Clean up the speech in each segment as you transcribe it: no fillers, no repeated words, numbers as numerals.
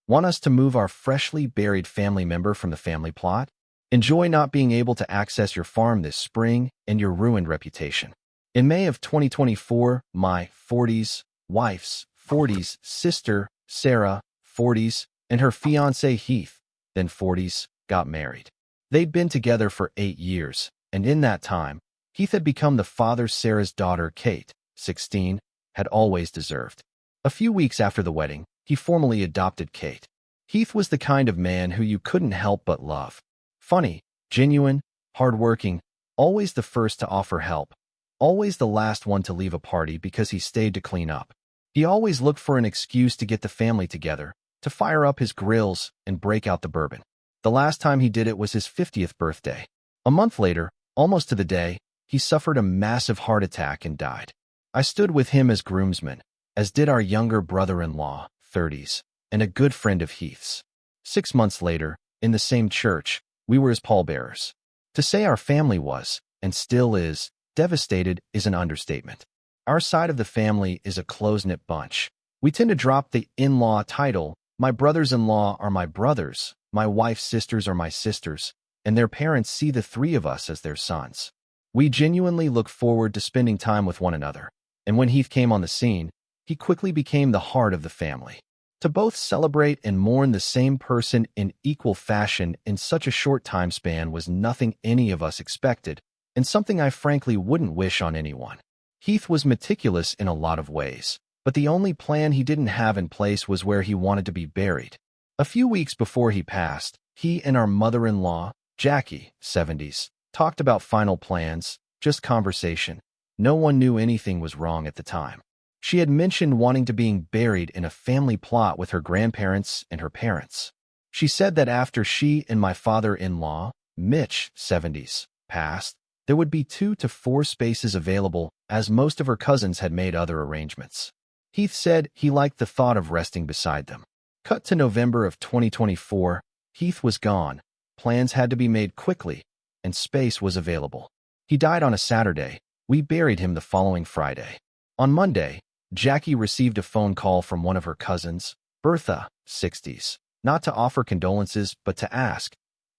Want us to move our freshly buried family member from the family plot? Enjoy not being able to access your farm this spring and your ruined reputation. In May of 2024, my 40s wife's 40s sister, Sarah, 40s, and her fiancé Heath, then 40s, got married. They'd been together for 8 years, and in that time, Heath had become the father Sarah's daughter, Kate, 16, had always deserved. A few weeks after the wedding, he formally adopted Kate. Heath was the kind of man who you couldn't help but love. Funny, genuine, hardworking, always the first to offer help, always the last one to leave a party because he stayed to clean up. He always looked for an excuse to get the family together, to fire up his grills and break out the bourbon. The last time he did it was his 50th birthday. A month later, almost to the day, he suffered a massive heart attack and died. I stood with him as groomsman, as did our younger brother-in-law, 30s, and a good friend of Heath's. 6 months later, in the same church, we were his pallbearers. To say our family was, and still is, devastated is an understatement. Our side of the family is a close-knit bunch. We tend to drop the in-law title. My brothers-in-law are my brothers, my wife's sisters are my sisters, and their parents see the three of us as their sons. We genuinely look forward to spending time with one another, and when Heath came on the scene, he quickly became the heart of the family. To both celebrate and mourn the same person in equal fashion in such a short time span was nothing any of us expected, and something I frankly wouldn't wish on anyone. Heath was meticulous in a lot of ways, but the only plan he didn't have in place was where he wanted to be buried. A few weeks before he passed, he and our mother-in-law, Jackie, 70s, talked about final plans, just conversation. No one knew anything was wrong at the time. She had mentioned wanting to being buried in a family plot with her grandparents and her parents. She said that after she and my father-in-law, Mitch, 70s, passed, there would be 2 to 4 spaces available as most of her cousins had made other arrangements. Heath said he liked the thought of resting beside them. Cut to November of 2024, Heath was gone, plans had to be made quickly, and space was available. He died on a Saturday. We buried him the following Friday. On Monday, Jackie received a phone call from one of her cousins, Bertha, 60s, not to offer condolences but to ask,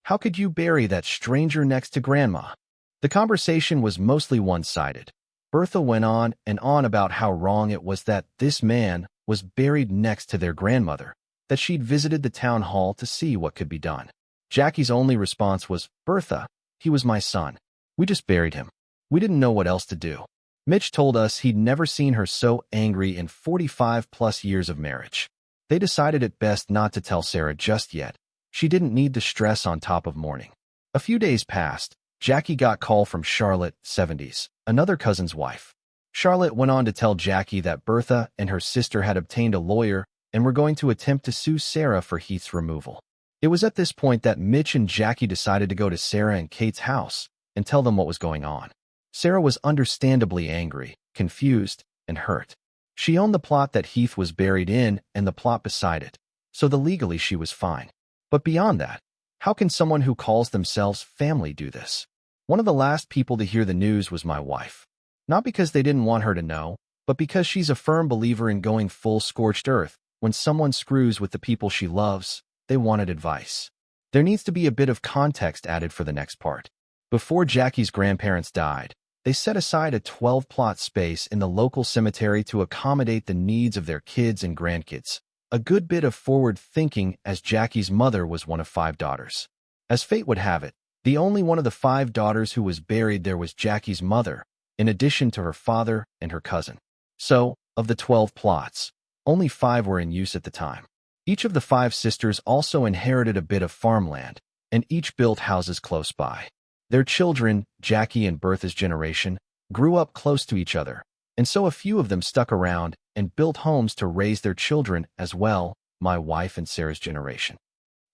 "How could you bury that stranger next to Grandma?" The conversation was mostly one-sided. Bertha went on and on about how wrong it was that this man was buried next to their grandmother, that she'd visited the town hall to see what could be done. Jackie's only response was, "Bertha, he was my son. We just buried him. We didn't know what else to do." Mitch told us he'd never seen her so angry in 45-plus years of marriage. They decided it best not to tell Sarah just yet. She didn't need the stress on top of mourning. A few days passed. Jackie got a call from Charlotte, 70s, another cousin's wife. Charlotte went on to tell Jackie that Bertha and her sister had obtained a lawyer and were going to attempt to sue Sarah for Heath's removal. It was at this point that Mitch and Jackie decided to go to Sarah and Kate's house and tell them what was going on. Sarah was understandably angry, confused, and hurt. She owned the plot that Heath was buried in and the plot beside it, so legally she was fine. But beyond that, how can someone who calls themselves family do this? One of the last people to hear the news was my wife. Not because they didn't want her to know, but because she's a firm believer in going full scorched earth. When someone screws with the people she loves, they wanted advice. There needs to be a bit of context added for the next part. Before Jackie's grandparents died, they set aside a 12-plot space in the local cemetery to accommodate the needs of their kids and grandkids. A good bit of forward thinking, as Jackie's mother was one of 5 daughters. As fate would have it, the only one of the 5 daughters who was buried there was Jackie's mother, in addition to her father and her cousin. So, of the 12 plots, only 5 were in use at the time. Each of the 5 sisters also inherited a bit of farmland, and each built houses close by. Their children, Jackie and Bertha's generation, grew up close to each other, and so a few of them stuck around and built homes to raise their children as well, my wife and Sarah's generation.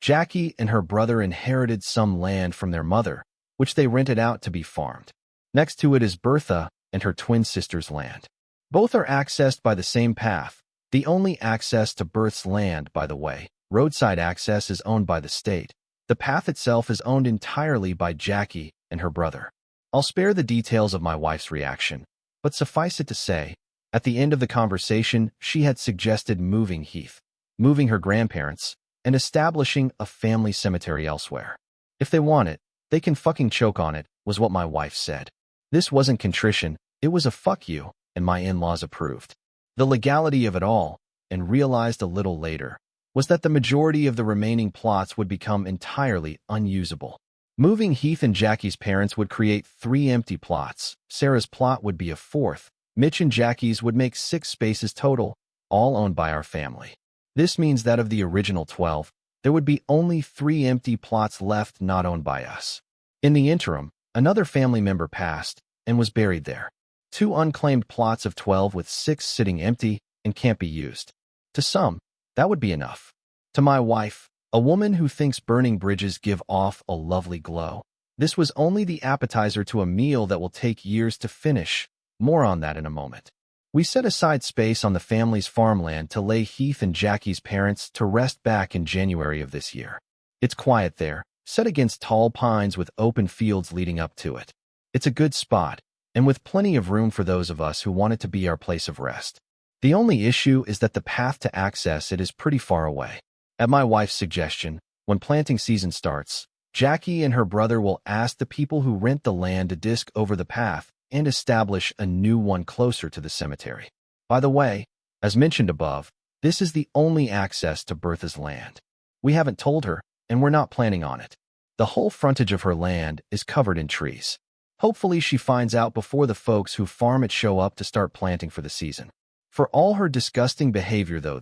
Jackie and her brother inherited some land from their mother, which they rented out to be farmed. Next to it is Bertha and her twin sister's land. Both are accessed by the same path. The only access to Bertha's land, by the way, roadside access, is owned by the state. The path itself is owned entirely by Jackie and her brother. I'll spare the details of my wife's reaction, but suffice it to say, at the end of the conversation, she had suggested moving Heath, moving her grandparents, and establishing a family cemetery elsewhere. If they want it, they can fucking choke on it, was what my wife said. This wasn't contrition, it was a fuck you, and my in-laws approved. The legality of it all, and realized a little later, was that the majority of the remaining plots would become entirely unusable. Moving Heath and Jackie's parents would create 3 empty plots. Sarah's plot would be a 4th. Mitch and Jackie's would make 6 spaces total, all owned by our family. This means that of the original 12, there would be only 3 empty plots left not owned by us. In the interim, another family member passed and was buried there. 2 unclaimed plots of 12 with 6 sitting empty and can't be used. To some, that would be enough. To my wife, a woman who thinks burning bridges give off a lovely glow, this was only the appetizer to a meal that will take years to finish. More on that in a moment. We set aside space on the family's farmland to lay Heath and Jackie's parents to rest back in January of this year. It's quiet there, set against tall pines with open fields leading up to it. It's a good spot, and with plenty of room for those of us who want it to be our place of rest. The only issue is that the path to access it is pretty far away. At my wife's suggestion, when planting season starts, Jackie and her brother will ask the people who rent the land to disc over the path and establish a new one closer to the cemetery. By the way, as mentioned above, this is the only access to Bertha's land. We haven't told her, and we're not planning on it. The whole frontage of her land is covered in trees. Hopefully she finds out before the folks who farm it show up to start planting for the season. For all her disgusting behavior though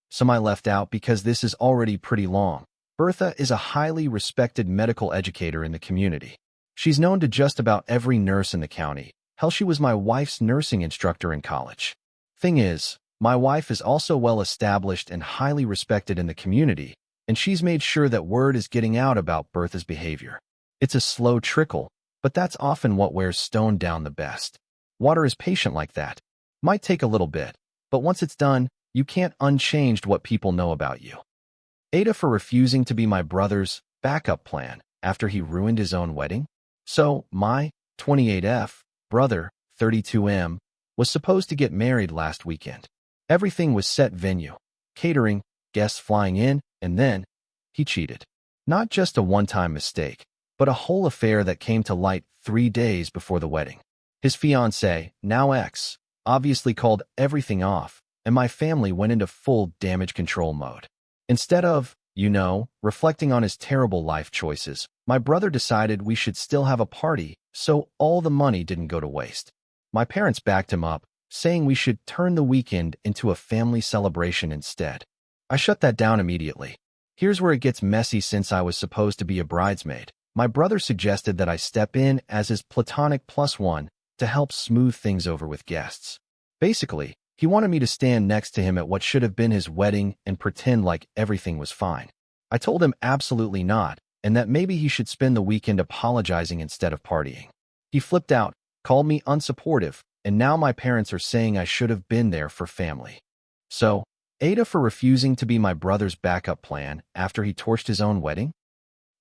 some I left out because this is already pretty long. Bertha is a highly respected medical educator in the community. She's known to just about every nurse in the county. Hell, she was my wife's nursing instructor in college. Thing is, my wife is also well established and highly respected in the community, and she's made sure that word is getting out about Bertha's behavior. It's a slow trickle, but that's often what wears stone down the best. Water is patient like that. Might take a little bit, but once it's done, you can't unchanged what people know about you. Ada for refusing to be my brother's backup plan after he ruined his own wedding. So, my 28F brother, 32M, was supposed to get married last weekend. Everything was set: venue, catering, guests flying in, and then he cheated. Not just a one-time mistake, but a whole affair that came to light 3 days before the wedding. His fiancée, now ex, obviously called everything off, and my family went into full damage control mode. Instead of, reflecting on his terrible life choices, my brother decided we should still have a party, so all the money didn't go to waste. My parents backed him up, saying we should turn the weekend into a family celebration instead. I shut that down immediately. Here's where it gets messy. Since I was supposed to be a bridesmaid, my brother suggested that I step in as his platonic +1 to help smooth things over with guests. Basically, he wanted me to stand next to him at what should have been his wedding and pretend like everything was fine. I told him absolutely not, and that maybe he should spend the weekend apologizing instead of partying. He flipped out, called me unsupportive, and now my parents are saying I should have been there for family. So, Ada for refusing to be my brother's backup plan after he torched his own wedding?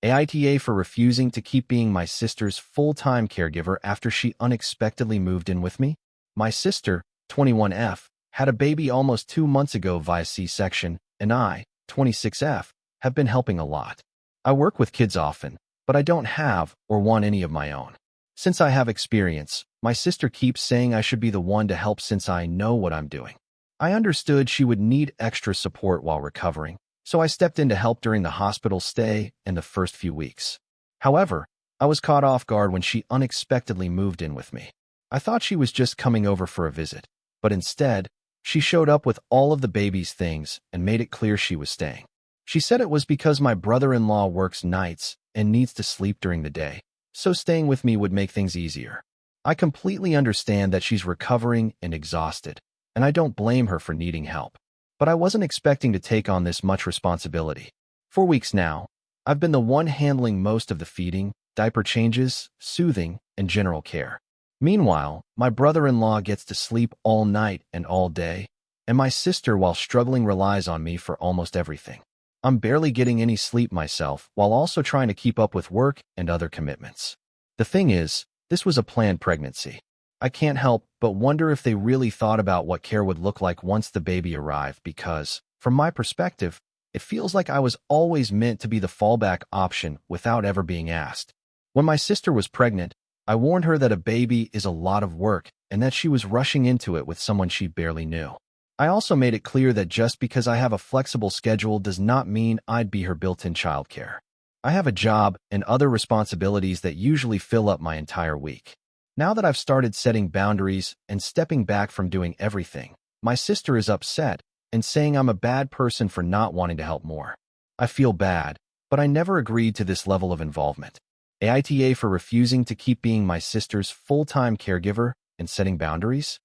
AITA for refusing to keep being my sister's full-time caregiver after she unexpectedly moved in with me? My sister, 21F, had a baby almost 2 months ago via C-section, and I, 26F, have been helping a lot. I work with kids often, but I don't have or want any of my own. Since I have experience, my sister keeps saying I should be the one to help since I know what I'm doing. I understood she would need extra support while recovering, so I stepped in to help during the hospital stay and the first few weeks. However, I was caught off guard when she unexpectedly moved in with me. I thought she was just coming over for a visit, but instead, she showed up with all of the baby's things and made it clear she was staying. She said it was because my brother-in-law works nights and needs to sleep during the day, so staying with me would make things easier. I completely understand that she's recovering and exhausted, and I don't blame her for needing help. But I wasn't expecting to take on this much responsibility. For weeks now, I've been the one handling most of the feeding, diaper changes, soothing, and general care. Meanwhile, my brother-in-law gets to sleep all night and all day, and my sister, while struggling, relies on me for almost everything. I'm barely getting any sleep myself, while also trying to keep up with work and other commitments. The thing is, this was a planned pregnancy. I can't help but wonder if they really thought about what care would look like once the baby arrived because, from my perspective, It feels like I was always meant to be the fallback option without ever being asked. When my sister was pregnant, I warned her that a baby is a lot of work and that she was rushing into it with someone she barely knew. I also made it clear that just because I have a flexible schedule does not mean I'd be her built-in childcare. I have a job and other responsibilities that usually fill up my entire week. Now that I've started setting boundaries and stepping back from doing everything, my sister is upset and saying I'm a bad person for not wanting to help more. I feel bad, but I never agreed to this level of involvement. AITA for refusing to keep being my sister's full-time caregiver and setting boundaries.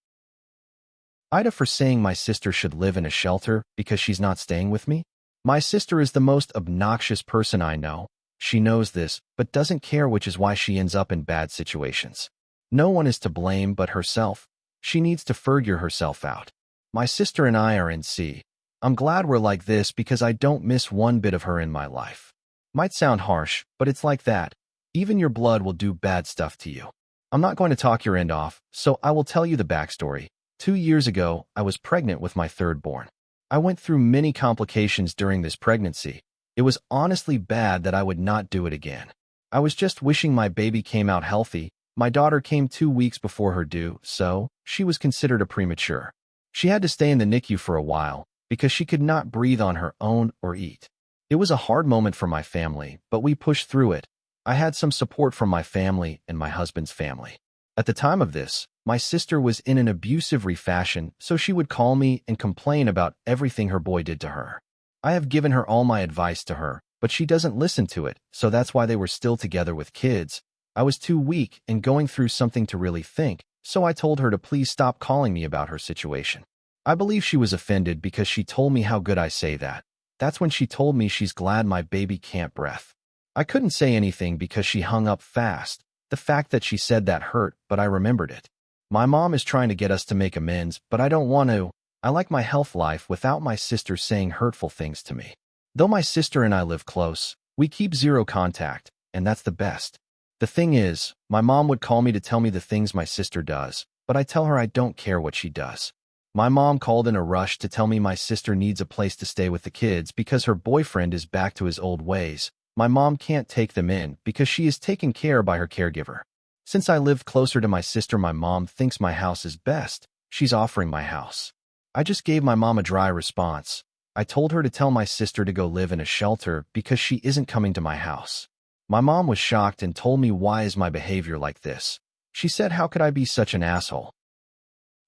Ida for saying my sister should live in a shelter because she's not staying with me. My sister is the most obnoxious person I know. She knows this, but doesn't care, which is why she ends up in bad situations. No one is to blame but herself. She needs to figure herself out. My sister and I are in C. I'm glad we're like this because I don't miss one bit of her in my life. Might sound harsh, but it's like that. Even your blood will do bad stuff to you. I'm not going to talk your end off, so I will tell you the backstory. 2 years ago, I was pregnant with my third born. I went through many complications during this pregnancy. It was honestly bad that I would not do it again. I was just wishing my baby came out healthy. My daughter came 2 weeks before her due, so she was considered a premature. She had to stay in the NICU for a while because she could not breathe on her own or eat. It was a hard moment for my family, but we pushed through it. I had some support from my family and my husband's family. At the time of this, my sister was in an abusive fashion, so she would call me and complain about everything her boy did to her. I have given her all my advice to her, but she doesn't listen to it, so that's why they were still together with kids. I was too weak and going through something to really think, so I told her to please stop calling me about her situation. I believe she was offended because she told me how good I say that. That's when she told me she's glad my baby can't breathe. I couldn't say anything because she hung up fast. The fact that she said that hurt, but I remembered it. My mom is trying to get us to make amends, but I don't want to. I like my health life without my sister saying hurtful things to me. Though my sister and I live close, we keep zero contact, and that's the best. The thing is, my mom would call me to tell me the things my sister does, but I tell her I don't care what she does. My mom called in a rush to tell me my sister needs a place to stay with the kids because her boyfriend is back to his old ways. My mom can't take them in because she is taken care by her caregiver. Since I live closer to my sister, my mom thinks my house is best. She's offering my house. I just gave my mom a dry response. I told her to tell my sister to go live in a shelter because she isn't coming to my house. My mom was shocked and told me, why is my behavior like this? She said, how could I be such an asshole?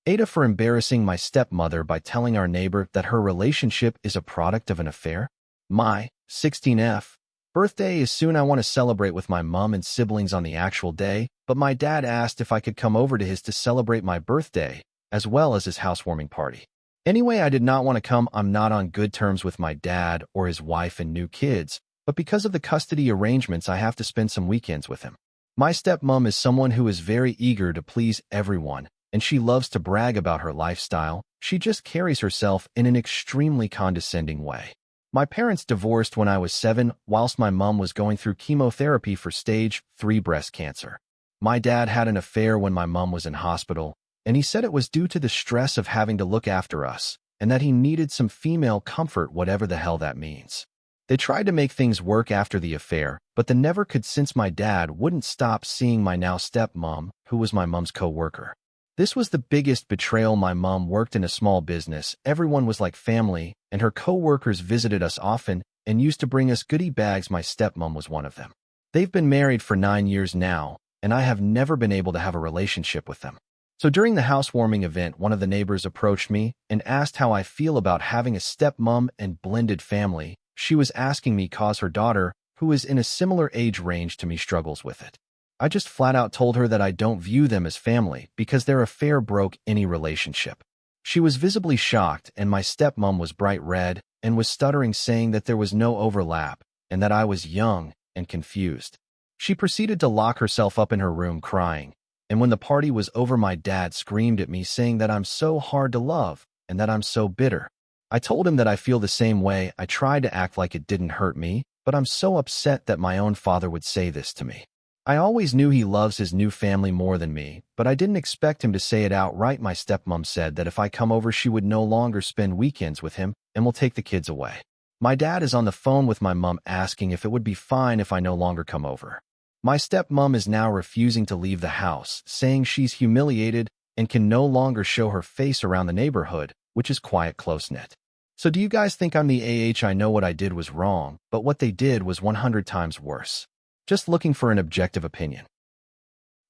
Ada for embarrassing my stepmother by telling our neighbor that her relationship is a product of an affair. My 16th birthday is soon. I want to celebrate with my mom and siblings on the actual day, but my dad asked if I could come over to his to celebrate my birthday, as well as his housewarming party. Anyway, I did not want to come. I'm not on good terms with my dad or his wife and new kids, but because of the custody arrangements, I have to spend some weekends with him. My stepmom is someone who is very eager to please everyone, and she loves to brag about her lifestyle. She just carries herself in an extremely condescending way. My parents divorced when I was 7, whilst my mom was going through chemotherapy for stage 3 breast cancer. My dad had an affair when my mom was in hospital, and he said it was due to the stress of having to look after us, and that he needed some female comfort, whatever the hell that means. They tried to make things work after the affair, but they never could since my dad wouldn't stop seeing my now stepmom, who was my mom's co-worker. This was the biggest betrayal. My mom worked in a small business. Everyone was like family, and her co-workers visited us often and used to bring us goodie bags. My stepmom was one of them. They've been married for 9 years now, and I have never been able to have a relationship with them. So during the housewarming event, one of the neighbors approached me and asked how I feel about having a stepmom and blended family. She was asking me cause her daughter, who is in a similar age range to me, struggles with it. I just flat out told her that I don't view them as family because their affair broke any relationship. She was visibly shocked, and my stepmom was bright red and was stuttering, saying that there was no overlap and that I was young and confused. She proceeded to lock herself up in her room crying, and when the party was over, my dad screamed at me saying that I'm so hard to love and that I'm so bitter. I told him that I feel the same way. I tried to act like it didn't hurt me, but I'm so upset that my own father would say this to me. I always knew he loves his new family more than me, but I didn't expect him to say it outright. My stepmom said that if I come over, she would no longer spend weekends with him and will take the kids away. My dad is on the phone with my mom asking if it would be fine if I no longer come over. My stepmom is now refusing to leave the house, saying she's humiliated and can no longer show her face around the neighborhood, which is quiet close-knit. So do you guys think I'm the AH? I know what I did was wrong, but what they did was 100 times worse. Just looking for an objective opinion.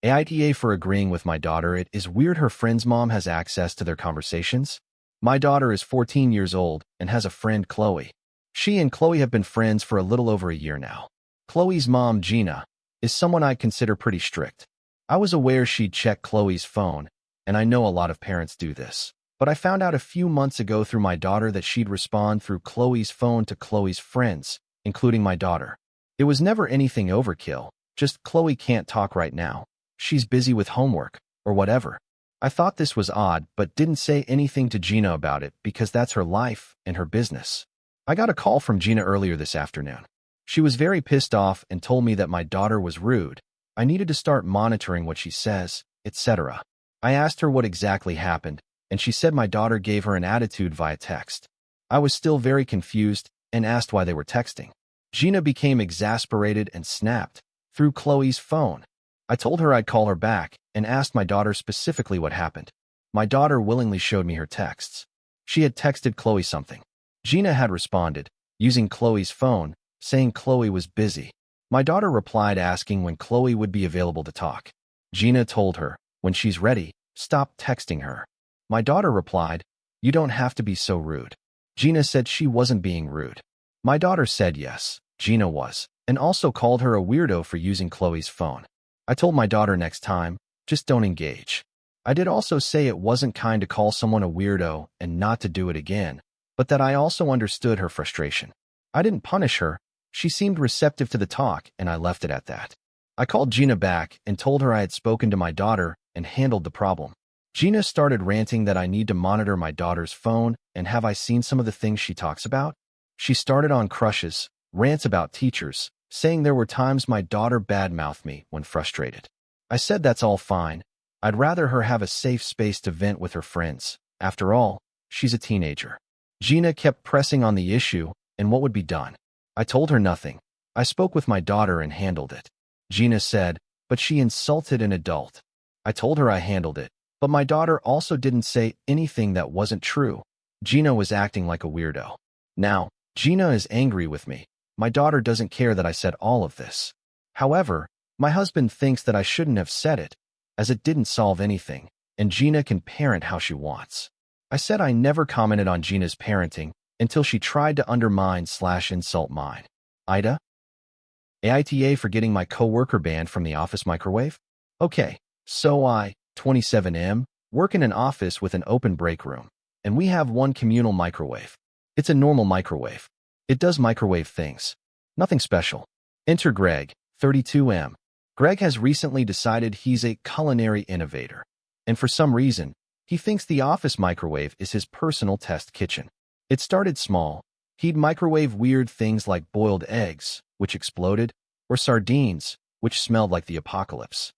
AITA for agreeing with my daughter. It is weird her friend's mom has access to their conversations. My daughter is 14 years old and has a friend, Chloe. She and Chloe have been friends for a little over a year now. Chloe's mom, Gina, is someone I consider pretty strict. I was aware she'd check Chloe's phone, and I know a lot of parents do this. But I found out a few months ago through my daughter that she'd respond through Chloe's phone to Chloe's friends, including my daughter. It was never anything overkill, just Chloe can't talk right now. She's busy with homework, or whatever. I thought this was odd, but didn't say anything to Gina about it because that's her life and her business. I got a call from Gina earlier this afternoon. She was very pissed off and told me that my daughter was rude. I needed to start monitoring what she says, etc. I asked her what exactly happened, and she said my daughter gave her an attitude via text. I was still very confused and asked why they were texting. Gina became exasperated and snapped through Chloe's phone. I told her I'd call her back and asked my daughter specifically what happened. My daughter willingly showed me her texts. She had texted Chloe something. Gina had responded, using Chloe's phone, saying Chloe was busy. My daughter replied asking when Chloe would be available to talk. Gina told her, when she's ready, stop texting her. My daughter replied, you don't have to be so rude. Gina said she wasn't being rude. My daughter said yes, Gina was, and also called her a weirdo for using Chloe's phone. I told my daughter next time, just don't engage. I did also say it wasn't kind to call someone a weirdo and not to do it again, but that I also understood her frustration. I didn't punish her. She seemed receptive to the talk, and I left it at that. I called Gina back and told her I had spoken to my daughter and handled the problem. Gina started ranting that I need to monitor my daughter's phone, and have I seen some of the things she talks about? She started on crushes, rants about teachers, saying there were times my daughter badmouthed me when frustrated. I said that's all fine. I'd rather her have a safe space to vent with her friends. After all, she's a teenager. Gina kept pressing on the issue and what would be done. I told her nothing. I spoke with my daughter and handled it. Gina said, but she insulted an adult. I told her I handled it, but my daughter also didn't say anything that wasn't true. Gina was acting like a weirdo. Now, Gina is angry with me. My daughter doesn't care that I said all of this. However, my husband thinks that I shouldn't have said it, as it didn't solve anything, and Gina can parent how she wants. I said I never commented on Gina's parenting until she tried to undermine/insult mine. Ida? AITA for getting my coworker banned from the office microwave? Okay, so I, 27M, work in an office with an open break room, and we have one communal microwave. It's a normal microwave. It does microwave things. Nothing special. Enter Greg, 32M. Greg has recently decided he's a culinary innovator, and for some reason, he thinks the office microwave is his personal test kitchen. It started small. He'd microwave weird things like boiled eggs, which exploded, or sardines, which smelled like the apocalypse.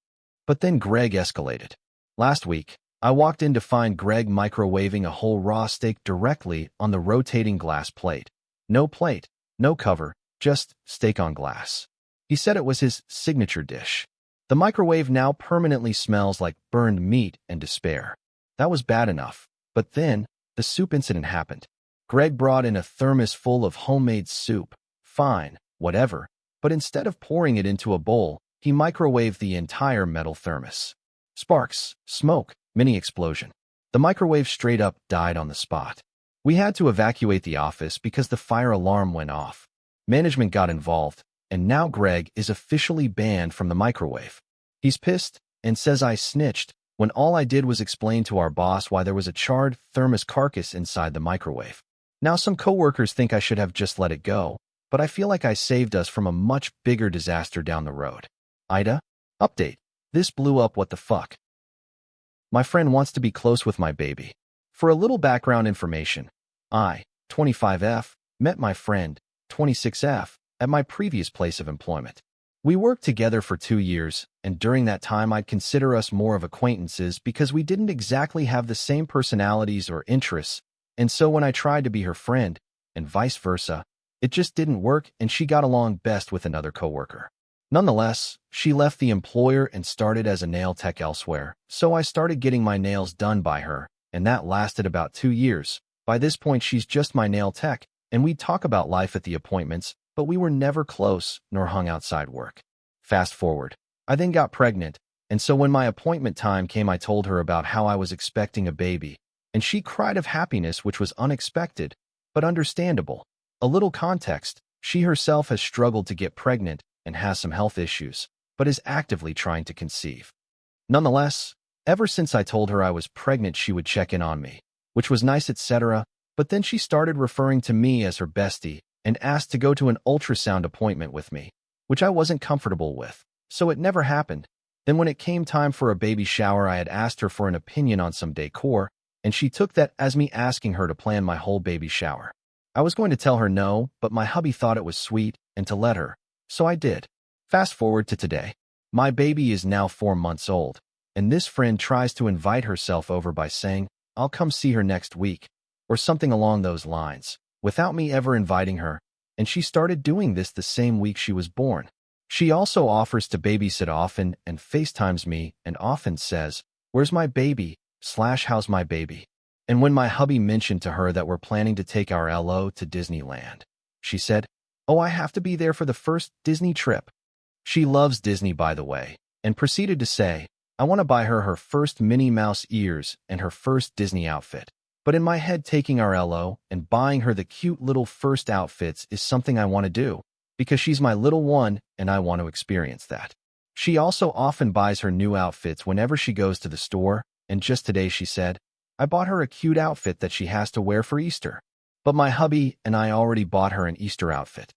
But then Greg escalated. Last week, I walked in to find Greg microwaving a whole raw steak directly on the rotating glass plate. No plate, no cover, just steak on glass. He said it was his signature dish. The microwave now permanently smells like burned meat and despair. That was bad enough, but then the soup incident happened. Greg brought in a thermos full of homemade soup. Fine, whatever, but instead of pouring it into a bowl, he microwaved the entire metal thermos. Sparks, smoke, mini explosion. The microwave straight up died on the spot. We had to evacuate the office because the fire alarm went off. Management got involved, and now Greg is officially banned from the microwave. He's pissed and says I snitched when all I did was explain to our boss why there was a charred thermos carcass inside the microwave. Now some coworkers think I should have just let it go, but I feel like I saved us from a much bigger disaster down the road. Ida? Update. This blew up. What the fuck? My friend wants to be close with my baby. For a little background information, I, 25F, met my friend, 26F, at my previous place of employment. We worked together for 2 years, and during that time I'd consider us more of acquaintances because we didn't exactly have the same personalities or interests, and so when I tried to be her friend, and vice versa, It just didn't work and she got along best with another coworker. Nonetheless, she left the employer and started as a nail tech elsewhere, so I started getting my nails done by her, and that lasted about 2 years. By this point, she's just my nail tech, and we'd talk about life at the appointments, but we were never close nor hung outside work. Fast forward. I then got pregnant, and so when my appointment time came, I told her about how I was expecting a baby, and she cried of happiness, which was unexpected, but understandable. A little context, she herself has struggled to get pregnant and has some health issues, but is actively trying to conceive. Nonetheless, ever since I told her I was pregnant, she would check in on me, which was nice, etc., but then she started referring to me as her bestie and asked to go to an ultrasound appointment with me, which I wasn't comfortable with, so it never happened. Then when it came time for a baby shower, I had asked her for an opinion on some decor, and she took that as me asking her to plan my whole baby shower. I was going to tell her no, but my hubby thought it was sweet and to let her, so I did. Fast forward to today. My baby is now 4 months old, and this friend tries to invite herself over by saying, "I'll come see her next week," or something along those lines, without me ever inviting her, and she started doing this the same week she was born. She also offers to babysit often and FaceTimes me and often says, "Where's my baby?" / "How's my baby?" And when my hubby mentioned to her that we're planning to take our LO to Disneyland, she said, "Oh, I have to be there for the first Disney trip." She loves Disney, by the way, and proceeded to say, I want to buy her her first Minnie Mouse ears and her first Disney outfit. But in my head, taking our LO and buying her the cute little first outfits is something I want to do, because she's my little one and I want to experience that. She also often buys her new outfits whenever she goes to the store, and just today she said, I bought her a cute outfit that she has to wear for Easter. But my hubby and I already bought her an Easter outfit.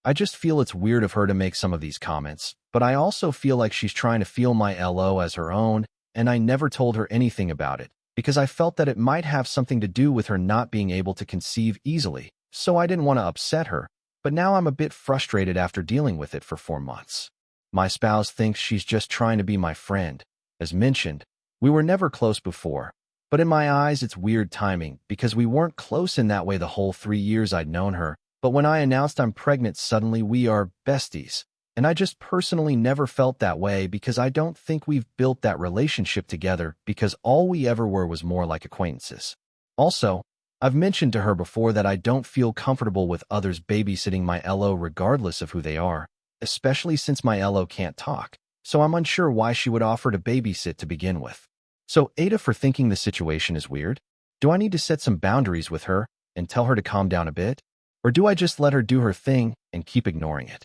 I just feel it's weird of her to make some of these comments, but I also feel like she's trying to feel my LO as her own, and I never told her anything about it, because I felt that it might have something to do with her not being able to conceive easily, so I didn't want to upset her, but now I'm a bit frustrated after dealing with it for 4 months. My spouse thinks she's just trying to be my friend. As mentioned, we were never close before, but in my eyes it's weird timing because we weren't close in that way the whole 3 years I'd known her, but when I announced I'm pregnant, suddenly we are besties. And I just personally never felt that way because I don't think we've built that relationship together because all we ever were was more like acquaintances. Also, I've mentioned to her before that I don't feel comfortable with others babysitting my LO regardless of who they are, especially since my LO can't talk, so I'm unsure why she would offer to babysit to begin with. So Ada for thinking the situation is weird? Do I need to set some boundaries with her and tell her to calm down a bit? Or do I just let her do her thing and keep ignoring it?